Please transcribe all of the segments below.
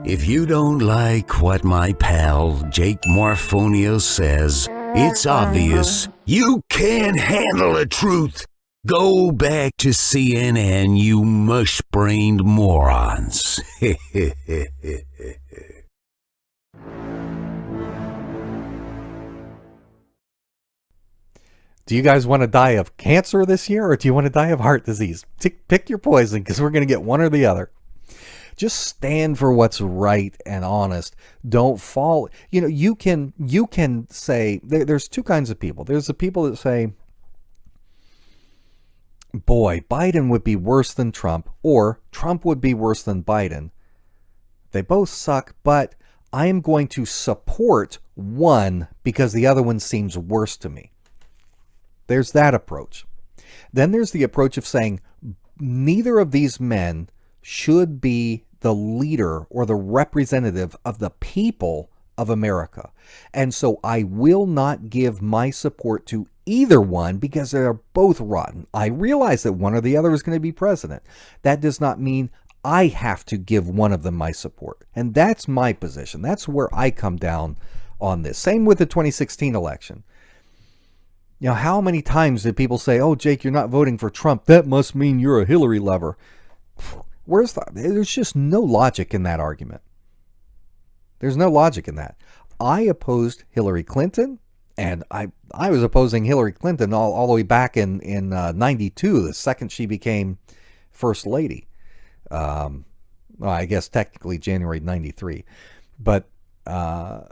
If you don't like what my pal Jake Morphonios says, it's obvious you can't handle the truth. Go back to CNN, you mush-brained morons. Do you guys want to die of cancer this year, or do you want to die of heart disease? Pick your poison, because we're going to get one or the other. Just stand for what's right and honest. Don't fall. You know, you can say, there's two kinds of people. There's the people that say, boy, Biden would be worse than Trump, or Trump would be worse than Biden. They both suck, but I am going to support one because the other one seems worse to me. There's that approach. Then there's the approach of saying neither of these men should be the leader or the representative of the people of America. And so I will not give my support to either one because they're both rotten. I realize that one or the other is going to be president. That does not mean I have to give one of them my support. And that's my position. That's where I come down on this. Same with the 2016 election. You know, how many times did people say, oh, Jake, you're not voting for Trump. That must mean you're a Hillary lover. There's just no logic in that argument. There's no logic in that. I opposed Hillary Clinton, and I was opposing Hillary Clinton all the way back in 92, the second she became First Lady. Well, I guess technically January 93. But I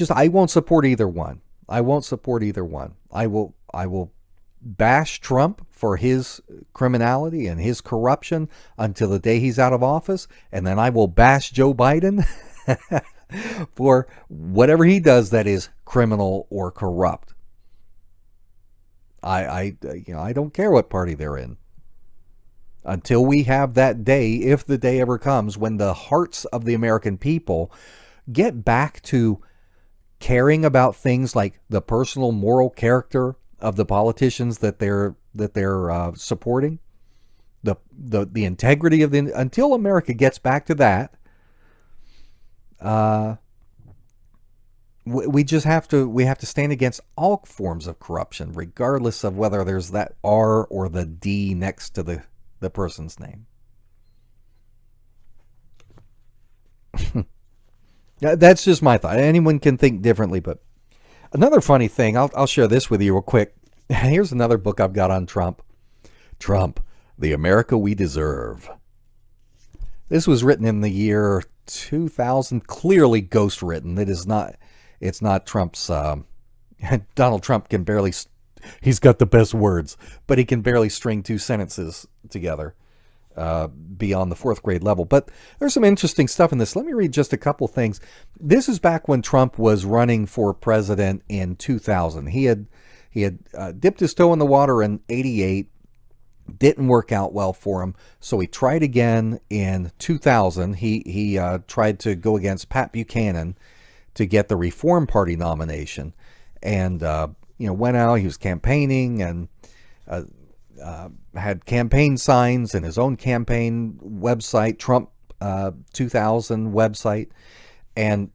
won't support either one. I won't support either one. I will bash Trump for his criminality and his corruption until the day he's out of office, and then I will bash Joe Biden for whatever he does that is criminal or corrupt. I don't care what party they're in. Until we have that day, if the day ever comes, when the hearts of the American people get back to caring about things like the personal moral character of the politicians that they're supporting, the integrity of until America gets back to that, we have to stand against all forms of corruption, regardless of whether there's that R or the D next to the person's name. That's just my thought. Anyone can think differently, but another funny thing, I'll share this with you real quick. Here's another book I've got on Trump. Trump, The America We Deserve. This was written in the year 2000, clearly ghost written. It's not Trump's, Donald Trump can barely, he's got the best words, but he can barely string two sentences together. Beyond the fourth grade level. But there's some interesting stuff in this. Let me read just a couple things. This is back when Trump was running for president in 2000. He had dipped his toe in the water in 88. Didn't work out well for him. So he tried again in 2000. He tried to go against Pat Buchanan to get the Reform Party nomination. And, went out, he was campaigning and, had campaign signs and his own campaign website, Trump 2000 website. And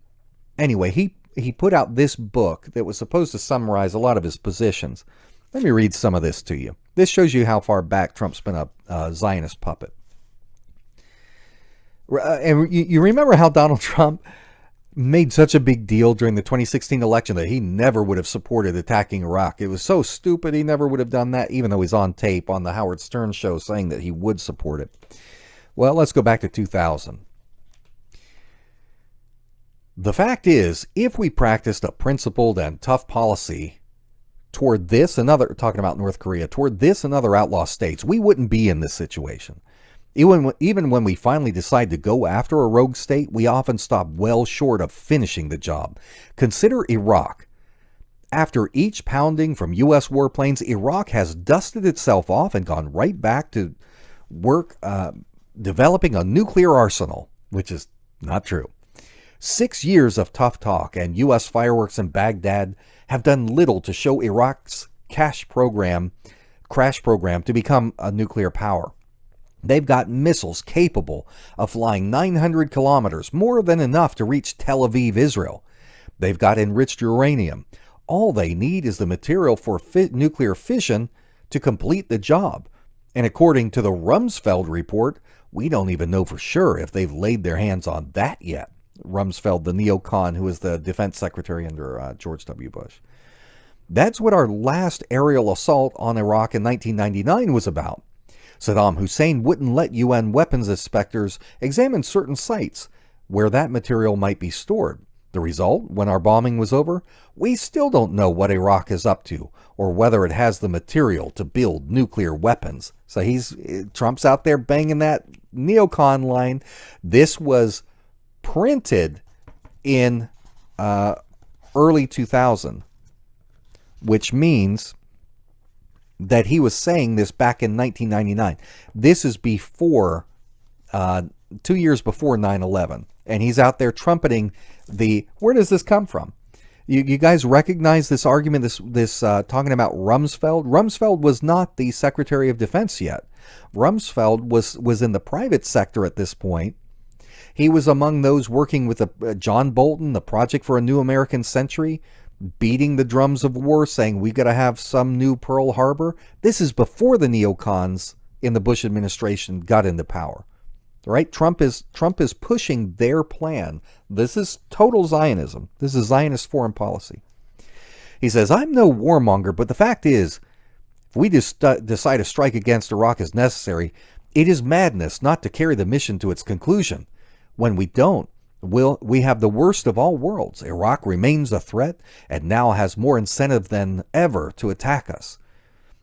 anyway, he put out this book that was supposed to summarize a lot of his positions. Let me read some of this to you. This shows you how far back Trump's been a Zionist puppet. And you remember how Donald Trump made such a big deal during the 2016 election that he never would have supported attacking Iraq. It was so stupid, he never would have done that, even though he's on tape on the Howard Stern show saying that he would support it. Well, let's go back to 2000. The fact is, if we practiced a principled and tough policy toward this and other, talking about North Korea, toward this and other outlaw states, we wouldn't be in this situation. Even when we finally decide to go after a rogue state, we often stop well short of finishing the job. Consider Iraq. After each pounding from U.S. warplanes, Iraq has dusted itself off and gone right back to work developing a nuclear arsenal, which is not true. 6 years of tough talk and U.S. fireworks in Baghdad have done little to show Iraq's crash program to become a nuclear power. They've got missiles capable of flying 900 kilometers, more than enough to reach Tel Aviv, Israel. They've got enriched uranium. All they need is the material for nuclear fission to complete the job. And according to the Rumsfeld report, we don't even know for sure if they've laid their hands on that yet. Rumsfeld, the neocon who was the defense secretary under George W. Bush. That's what our last aerial assault on Iraq in 1999 was about. Saddam Hussein wouldn't let UN weapons inspectors examine certain sites where that material might be stored. The result, when our bombing was over, we still don't know what Iraq is up to or whether it has the material to build nuclear weapons. So Trump's out there banging that neocon line. This was printed in early 2000, which means that he was saying this back in 1999. This is before, 2 years before 9/11. And he's out there trumpeting where does this come from? You guys recognize this argument, this talking about Rumsfeld? Rumsfeld was not the Secretary of Defense yet. Rumsfeld was in the private sector at this point. He was among those working with John Bolton, the Project for a New American Century, beating the drums of war, saying we got to have some new Pearl Harbor. This is before the neocons in the Bush administration got into power. Right? Trump is pushing their plan. This is total Zionism. This is Zionist foreign policy. He says, I'm no warmonger, but the fact is, if we decide to strike against Iraq as necessary, it is madness not to carry the mission to its conclusion. When we don't, we have the worst of all worlds. Iraq remains a threat and now has more incentive than ever to attack us.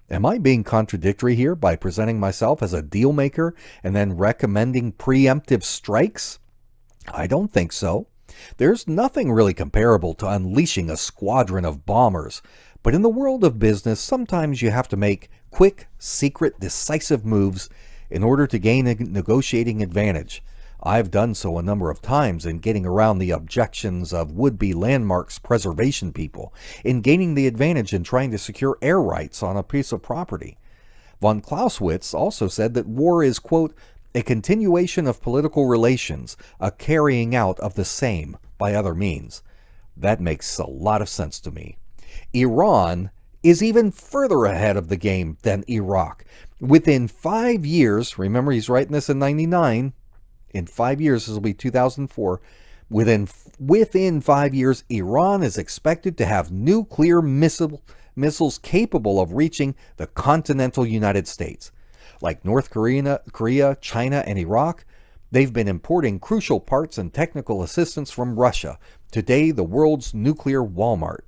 Am I being contradictory here by presenting myself as a deal maker and then recommending preemptive strikes? I don't think so. There's nothing really comparable to unleashing a squadron of bombers. But in the world of business, sometimes you have to make quick, secret, decisive moves in order to gain a negotiating advantage. I've done so a number of times in getting around the objections of would-be landmarks preservation people, in gaining the advantage in trying to secure air rights on a piece of property. Von Clausewitz also said that war is, quote, a continuation of political relations, a carrying out of the same by other means. That makes a lot of sense to me. Iran is even further ahead of the game than Iraq. Within 5 years, remember he's writing this in 99, in 5 years, this will be 2004, within 5 years, Iran is expected to have nuclear missiles capable of reaching the continental United States. Like North Korea, China, and Iraq, they've been importing crucial parts and technical assistance from Russia, today the world's nuclear Walmart.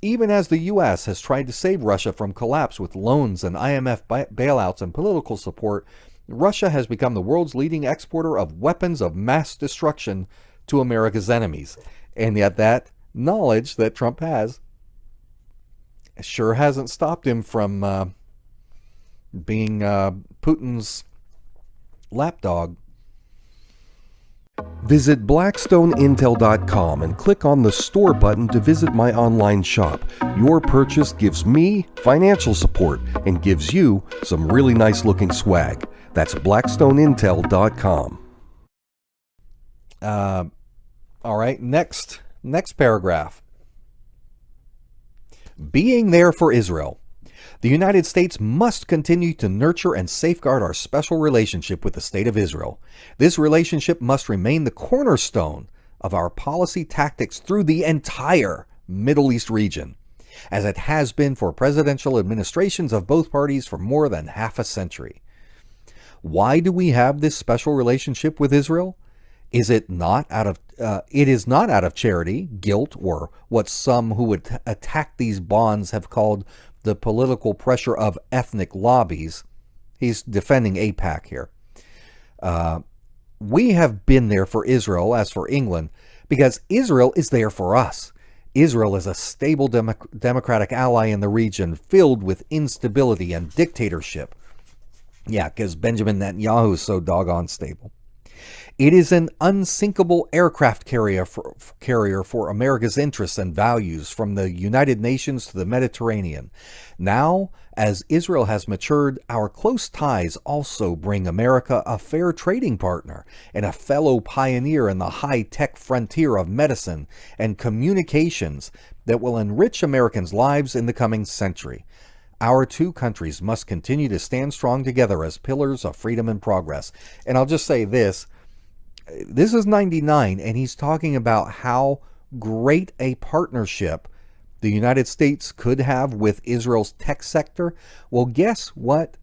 Even as the U.S. has tried to save Russia from collapse with loans and IMF bailouts and political support, Russia has become the world's leading exporter of weapons of mass destruction to America's enemies. And yet that knowledge that Trump has sure hasn't stopped him from being Putin's lapdog. Visit BlackstoneIntel.com and click on the store button to visit my online shop. Your purchase gives me financial support and gives you some really nice looking swag. That's BlackstoneIntel.com. All right, next paragraph. Being there for Israel. The United States must continue to nurture and safeguard our special relationship with the State of Israel. This relationship must remain the cornerstone of our policy tactics through the entire Middle East region, as it has been for presidential administrations of both parties for more than half a century. Why do we have this special relationship with Israel? It is not out of charity, guilt, or what some who would attack these bonds have called the political pressure of ethnic lobbies. He's defending AIPAC here. We have been there for Israel, as for England, because Israel is there for us. Israel is a stable democratic ally in the region filled with instability and dictatorship. Yeah, because Benjamin Netanyahu is so doggone stable. It is an unsinkable aircraft carrier for America's interests and values from the United Nations to the Mediterranean. Now, as Israel has matured, our close ties also bring America a fair trading partner and a fellow pioneer in the high-tech frontier of medicine and communications that will enrich Americans' lives in the coming century. Our two countries must continue to stand strong together as pillars of freedom and progress. And I'll just say this. This is 99, and he's talking about how great a partnership the United States could have with Israel's tech sector. Well, guess what?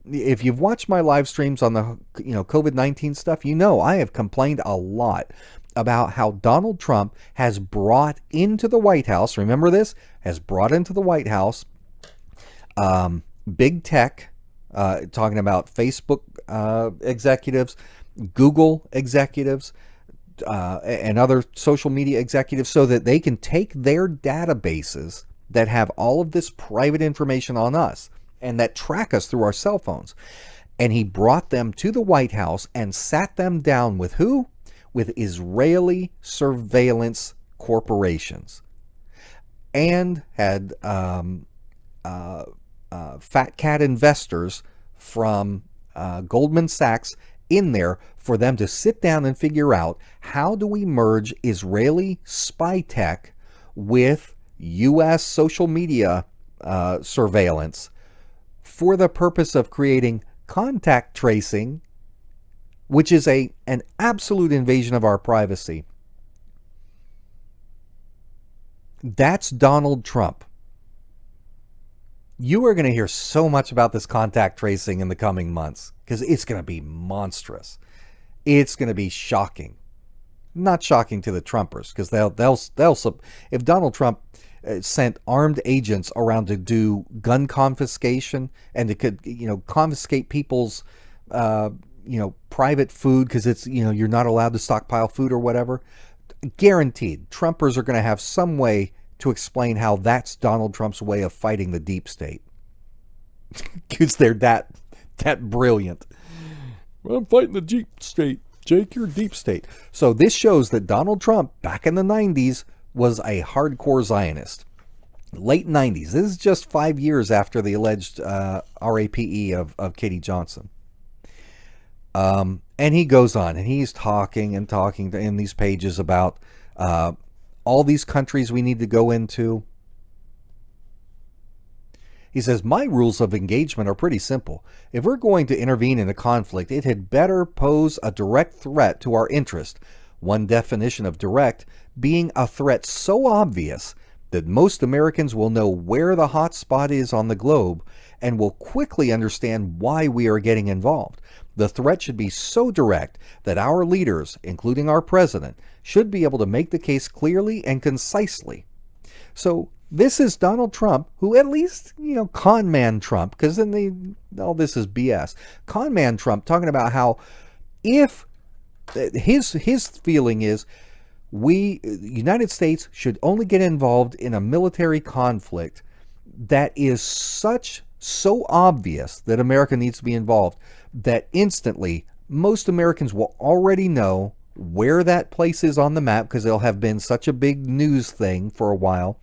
If you've watched my live streams on the COVID-19 stuff, I have complained a lot about how Donald Trump has brought into the White House, remember this, has brought into the White House big tech, talking about Facebook executives, Google executives, and other social media executives, so that they can take their databases that have all of this private information on us and that track us through our cell phones. And he brought them to the White House and sat them down with who? With Israeli surveillance corporations, and had fat cat investors from Goldman Sachs in there for them to sit down and figure out, how do we merge Israeli spy tech with U.S. social media surveillance for the purpose of creating contact tracing, which is an absolute invasion of our privacy. That's Donald Trump. You are going to hear so much about this contact tracing in the coming months, because it's going to be monstrous. It's going to be shocking. Not shocking to the Trumpers, because they'll if Donald Trump sent armed agents around to do gun confiscation and to confiscate people's private food, because it's you're not allowed to stockpile food or whatever, guaranteed Trumpers are going to have some way to explain how that's Donald Trump's way of fighting the deep state. Because they're that brilliant. Well, I'm fighting the deep state. Jake, you're deep state. So this shows that Donald Trump, back in the 90s, was a hardcore Zionist. Late 90s. This is just 5 years after the alleged RAPE of Katie Johnson. And he goes on, and he's talking in these pages about all these countries we need to go into. He says, my rules of engagement are pretty simple. If we're going to intervene in a conflict, it had better pose a direct threat to our interest. One definition of direct being a threat so obvious that most Americans will know where the hot spot is on the globe and will quickly understand why we are getting involved. The threat should be so direct that our leaders, including our president, should be able to make the case clearly and concisely. So this is Donald Trump, who at least, con man Trump, because then all this is BS. Con man Trump talking about how if his feeling is the United States should only get involved in a military conflict that is so obvious that America needs to be involved, that instantly most Americans will already know where that place is on the map, because it'll have been such a big news thing for a while,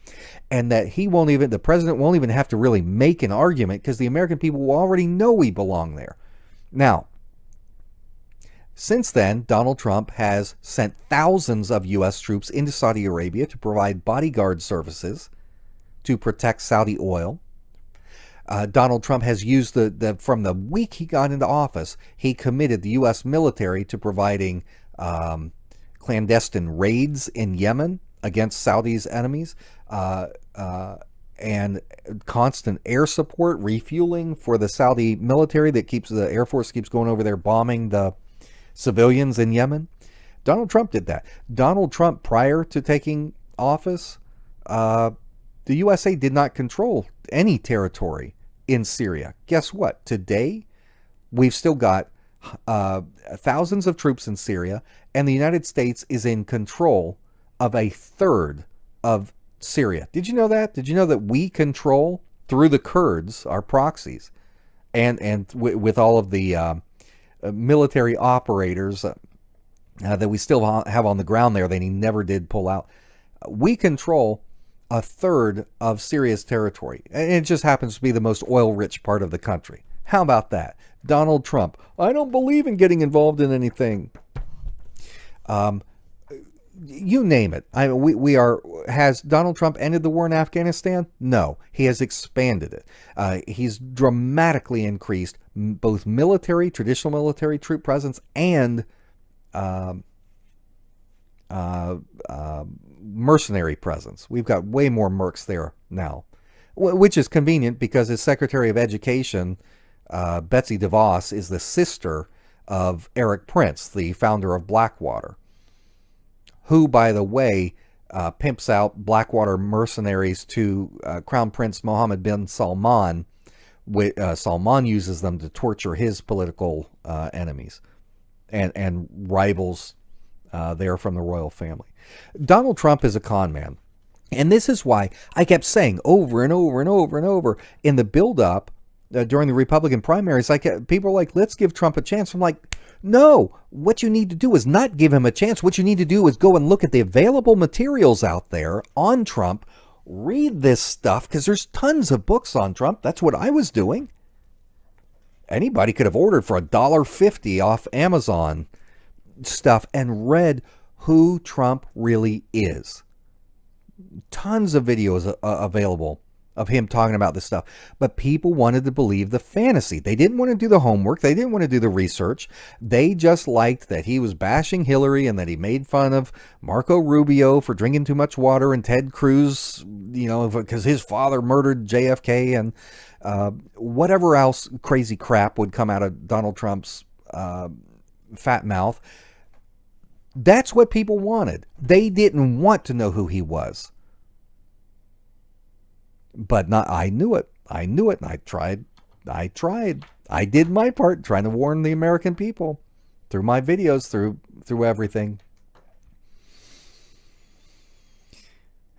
and that the president won't even have to really make an argument, because the American people will already know we belong there. Now, since then, Donald Trump has sent thousands of U.S. troops into Saudi Arabia to provide bodyguard services to protect Saudi oil. Donald Trump has used from the week he got into office, he committed the U.S. military to providing clandestine raids in Yemen against Saudi's enemies, and constant air support, refueling for the Saudi military that keeps the Air Force keeps going over there bombing the civilians in Yemen. Donald Trump did that. Donald Trump, prior to taking office, the USA did not control any territory in Syria. Guess what? Today, we've still got thousands of troops in Syria, and the United States is in control of a third of Syria. Did you know that? Did you know that we control, through the Kurds, our proxies, and with all of the military operators that we still have on the ground there that he never did pull out. We control a third of Syria's territory. And it just happens to be the most oil-rich part of the country. How about that? Donald Trump. I don't believe in getting involved in anything. You name it. Has Donald Trump ended the war in Afghanistan? No, he has expanded it. He's dramatically increased both traditional military troop presence and mercenary presence. We've got way more mercs there now, which is convenient because his Secretary of Education, Betsy DeVos, is the sister of Eric Prince, the founder of Blackwater, who, by the way, pimps out Blackwater mercenaries to Crown Prince Mohammed bin Salman. Salman uses them to torture his political enemies and rivals there from the royal family. Donald Trump is a con man. And this is why I kept saying over and over and over and over in the build-up during the Republican primaries, people are like, let's give Trump a chance. I'm like, no, what you need to do is not give him a chance. What you need to do is go and look at the available materials out there on Trump. Read this stuff, because there's tons of books on Trump. That's what I was doing. Anybody could have ordered for $1.50 off Amazon stuff and read who Trump really is. Tons of videos available of him talking about this stuff. But people wanted to believe the fantasy. They didn't want to do the homework. They didn't want to do the research. They just liked that he was bashing Hillary and that he made fun of Marco Rubio for drinking too much water and Ted Cruz, because his father murdered JFK and whatever else crazy crap would come out of Donald Trump's fat mouth. That's what people wanted. They didn't want to know who he was. But I knew it. And I tried. I did my part trying to warn the American people through my videos, through everything.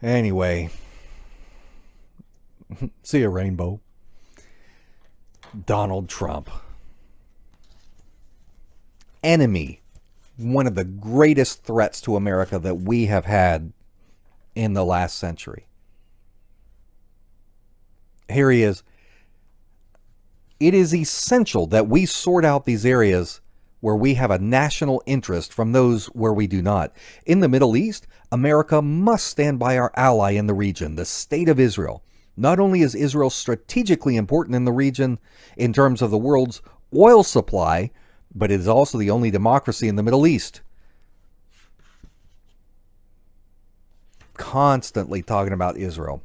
Anyway. See you, Rainbow. Donald Trump. Enemy. One of the greatest threats to America that we have had in the last century. Here he is. It is essential that we sort out these areas where we have a national interest from those where we do not. In the Middle East, America must stand by our ally in the region, the State of Israel. Not only is Israel strategically important in the region in terms of the world's oil supply, but it is also the only democracy in the Middle East. Constantly talking about Israel.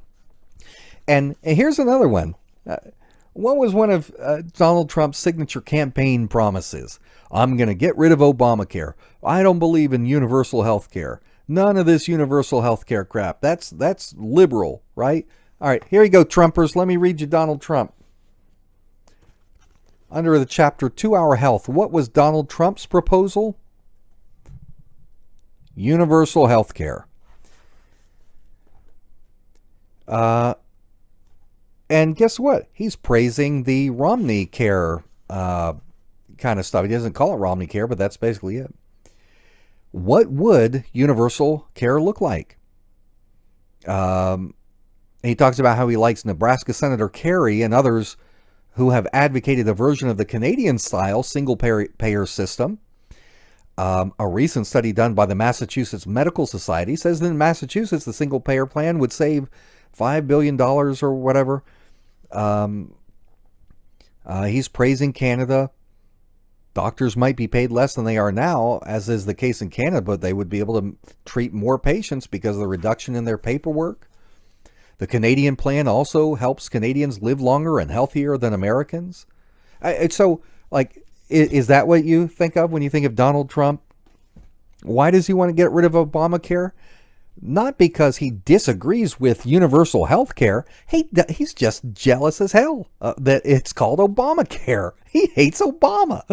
And here's another one. What was one of Donald Trump's signature campaign promises? I'm going to get rid of Obamacare. I don't believe in universal health care. None of this universal health care crap. That's liberal, right? All right, here you go, Trumpers. Let me read you Donald Trump. Under the chapter 2 Hour Health, what was Donald Trump's proposal? Universal health care. And guess what? He's praising the Romney care kind of stuff. He doesn't call it Romney care, but that's basically it. What would universal care look like? He talks about how he likes Nebraska Senator Kerry and others who have advocated a version of the Canadian-style single-payer system. A recent study done by the Massachusetts Medical Society says that in Massachusetts, the single-payer plan would save $5 billion or whatever. He's praising Canada. Doctors might be paid less than they are now, as is the case in Canada, but they would be able to treat more patients because of the reduction in their paperwork. The Canadian plan also helps Canadians live longer and healthier than Americans. So, is that what you think of when you think of Donald Trump? Why does he want to get rid of Obamacare? Not because he disagrees with universal health care. He's just jealous as hell that it's called Obamacare. He hates Obama.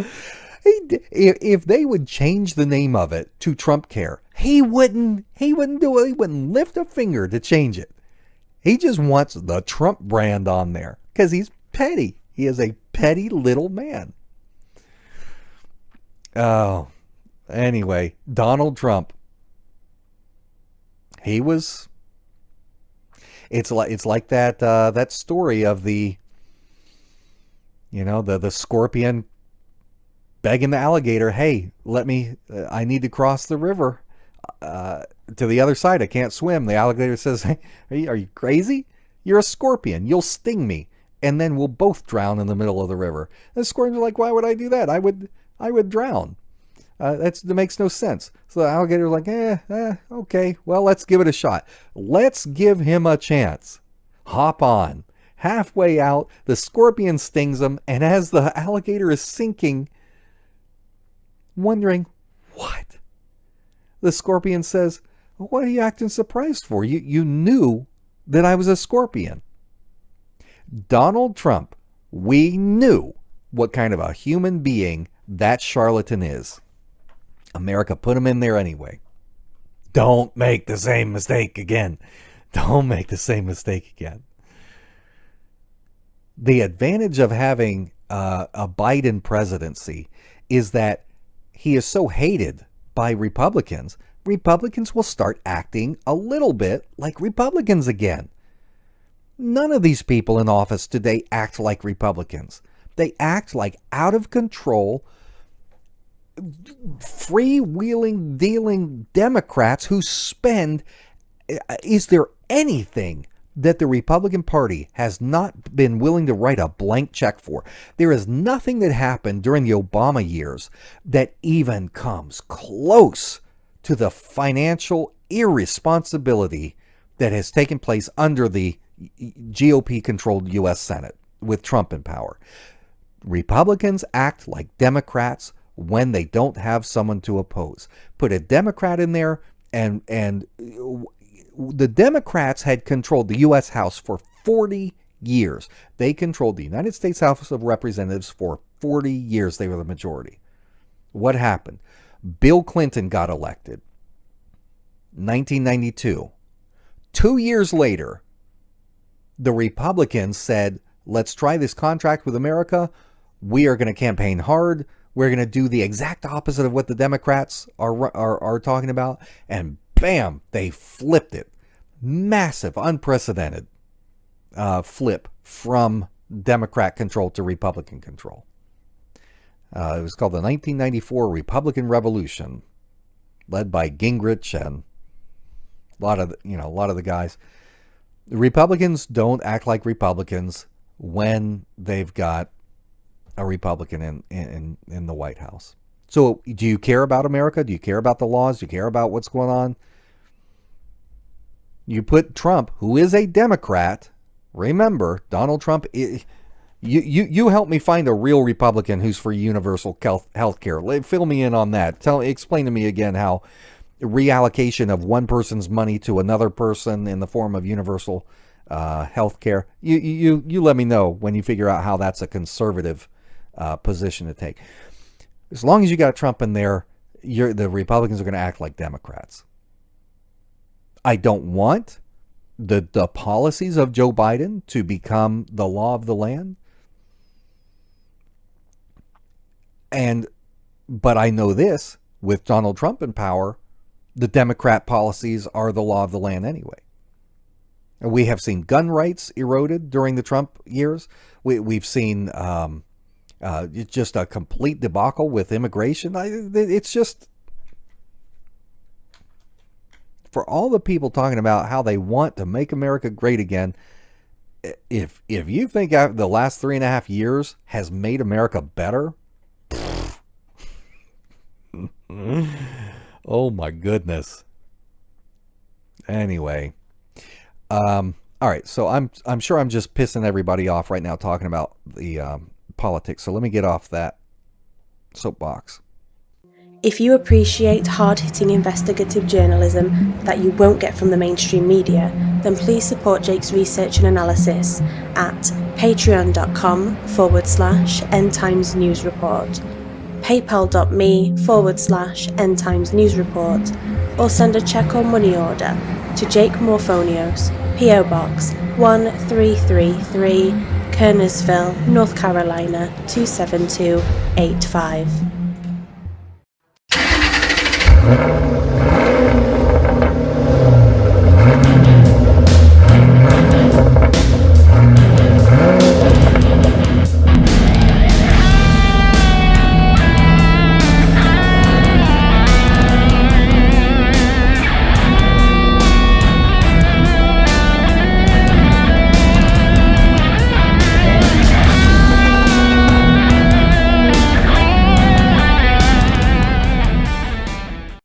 If they would change the name of it to Trump Care, he wouldn't do it. He wouldn't lift a finger to change it. He just wants the Trump brand on there because he's petty. He is a petty little man. Oh, Anyway, Donald Trump. He was. It's like that story of the scorpion begging the alligator, "Hey, I need to cross the river to the other side. I can't swim." The alligator says, "Hey, are you crazy? You're a scorpion. You'll sting me, and then we'll both drown in the middle of the river." And the scorpion's like, "Why would I do that? I would drown. That makes no sense." So the alligator's like, okay, well, let's give it a shot. Let's give him a chance. Hop on. Halfway out, the scorpion stings him, and as the alligator is sinking, wondering, what? The scorpion says, "What are you acting surprised for? You knew that I was a scorpion." Donald Trump, we knew what kind of a human being that charlatan is. America put him in there anyway. Don't make the same mistake again. Don't make the same mistake again. The advantage of having a Biden presidency is that he is so hated by Republicans. Republicans will start acting a little bit like Republicans again. None of these people in office today act like Republicans. They act like out of control, freewheeling, dealing Democrats who spend. Is there anything that the Republican Party has not been willing to write a blank check for? There is nothing that happened during the Obama years that even comes close to the financial irresponsibility that has taken place under the GOP-controlled U.S. Senate with Trump in power. Republicans act like Democrats when they don't have someone to oppose. Put a Democrat in there, and the Democrats had controlled the U.S. House for 40 years. They controlled the United States House of Representatives for 40 years. They were the majority. What happened? Bill Clinton got elected. 1992. 2 years later, the Republicans said, "Let's try this contract with America. We are going to campaign hard. We're going to do the exact opposite of what the Democrats are talking about." And bam, they flipped it. Massive, unprecedented flip from Democrat control to Republican control. It was called the 1994 Republican Revolution, led by Gingrich and a lot of the guys. The Republicans don't act like Republicans when they've got a Republican in the White House. So do you care about America? Do you care about the laws? Do you care about what's going on? You put Trump, who is a Democrat. Remember, Donald Trump, you help me find a real Republican who's for universal health care. Fill me in on that. Explain to me again how reallocation of one person's money to another person in the form of universal health care. You let me know when you figure out how that's a conservative position to take. As long as you got Trump in there, the Republicans are going to act like Democrats. I don't want the policies of Joe Biden to become the law of the land. But I know this, with Donald Trump in power, the Democrat policies are the law of the land anyway. We have seen gun rights eroded during the Trump years. We've seen just a complete debacle with immigration. It's just, for all the people talking about how they want to make America great again, if you think the last 3.5 years has made America better, oh my goodness. Anyway, all right. So I'm sure I'm just pissing everybody off right now talking about the politics. So let me get off that soapbox. If you appreciate hard-hitting investigative journalism that you won't get from the mainstream media, then please support Jake's research and analysis at patreon.com/End Times News Report, paypal.me/End Times News Report, or send a check or money order to Jake Morphonios, P.O. Box 1333, Kernersville, North Carolina 27285.